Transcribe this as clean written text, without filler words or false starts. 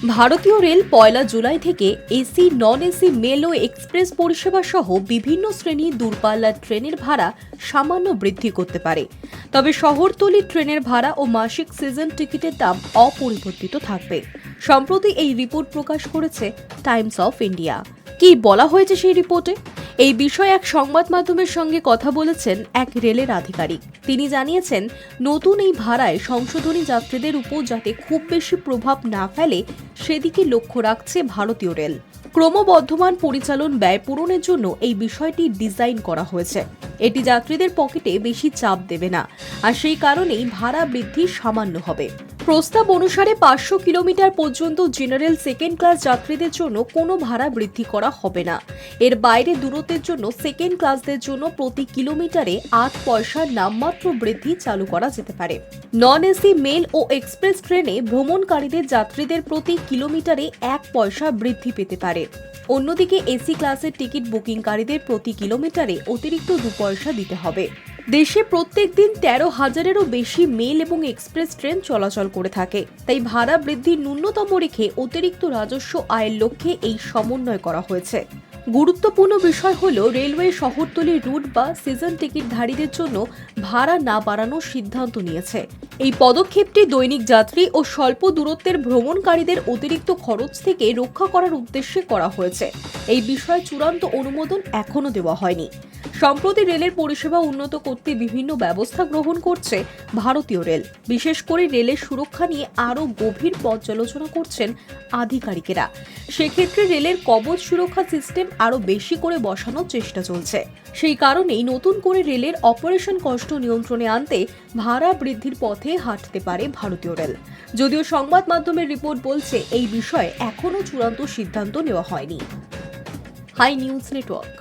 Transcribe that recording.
ভারতীয় রেল ১ জুলাই থেকে AC, non AC, mail ও express পরিষেবা সহ বিভিন্ন শ্রেণীর দূরপাল্লার ট্রেনের ভাড়া সামান্য বৃদ্ধি করতে পারে। তবে শহরতলির ট্রেনের ভাড়া ও মাসিক সিজন টিকিটের দাম অপরিবর্তিত থাকবে। সম্প্রতি এই রিপোর্ট প্রকাশ করেছে টাইমস অফ ইন্ডিয়া। কি বলা হয়েছে সেই রিপোর্টে? এই বিষয়ে এক সংবাদ মাধ্যমের সঙ্গে কথা বলেছেন এক রেলের আধিকারিক। তিনি জানিয়েছেন, নতুন এই ভাড়ায় সংশোধনী যাত্রীদের উপর যাতে খুব বেশি প্রভাব না ফেলে সেদিকে লক্ষ্য রাখছে ভারতীয় রেল। ক্রমবর্ধমান পরিচালন ব্যয় পূরণের জন্য এই বিষয়টি ডিজাইন করা হয়েছে। এটি যাত্রীদের পকেটে বেশি চাপ দেবে না, আর সেই কারণেই ভাড়া বৃদ্ধি সামান্য হবে। প্রস্তাব অনুসারে ৫০০ কিলোমিটার পর্যন্ত জেনারেল সেকেন্ড ক্লাস যাত্রীদের জন্য কোনো ভাড়া বৃদ্ধি করা হবে না। এর বাইরে দূরত্বের জন্য সেকেন্ড ক্লাসদের জন্য প্রতি কিলোমিটারে ৮ পয়সার নামমাত্র বৃদ্ধি চালু করা যেতে পারে। নন এসি, মেল ও এক্সপ্রেস ট্রেনে ভ্রমণকারীদের যাত্রীদের প্রতি কিলোমিটারে ১ পয়সা বৃদ্ধি পেতে পারে। অন্যদিকে এসি ক্লাসের টিকিট বুকিংকারীদের প্রতি কিলোমিটারে অতিরিক্ত ২ পয়সা দিতে হবে। দেশে প্রত্যেক দিন ১৩,০০০-এরও বেশি মেল এবং এক্সপ্রেস ট্রেন চলাচল করে থাকে। তাই ভাড়া বৃদ্ধির ন্যূনতম রেখে অতিরিক্ত রাজস্ব আয়ের লক্ষ্যে এই সমন্বয় করা হয়েছে। গুরুত্বপূর্ণ বিষয় হল, রেলওয়ে শহরতলির রুট বা সিজন টিকিটধারীদের জন্য ভাড়া না বাড়ানোর সিদ্ধান্ত নিয়েছে। এই পদক্ষেপটি দৈনিক যাত্রী ও স্বল্প দূরত্বের ভ্রমণকারীদের অতিরিক্ত খরচ থেকে রক্ষা করার উদ্দেশ্যে করা হয়েছে। এই বিষয়ে চূড়ান্ত অনুমোদন এখনও দেওয়া হয়নি। সম্প্রতি রেলের পরিষেবা উন্নত করতে বিভিন্ন ব্যবস্থা গ্রহণ করছে ভারতীয় রেল। বিশেষ করে রেলের সুরক্ষা নিয়ে আরও গভীর পর্যালোচনা করছেন আধিকারিকেরা। সেক্ষেত্রে রেলের কবচ সুরক্ষা সিস্টেম আরও বেশি করে বসানোর চেষ্টা চলছে। সেই কারণেই নতুন করে রেলের অপারেশন কস্ট নিয়ন্ত্রণে আনতে ভাড়া বৃদ্ধির পথে হাঁটতে পারে ভারতীয় রেল। যদিও সংবাদ মাধ্যমের রিপোর্ট বলছে এই বিষয়ে এখনও চূড়ান্ত সিদ্ধান্ত নেওয়া হয়নি। Hi News network.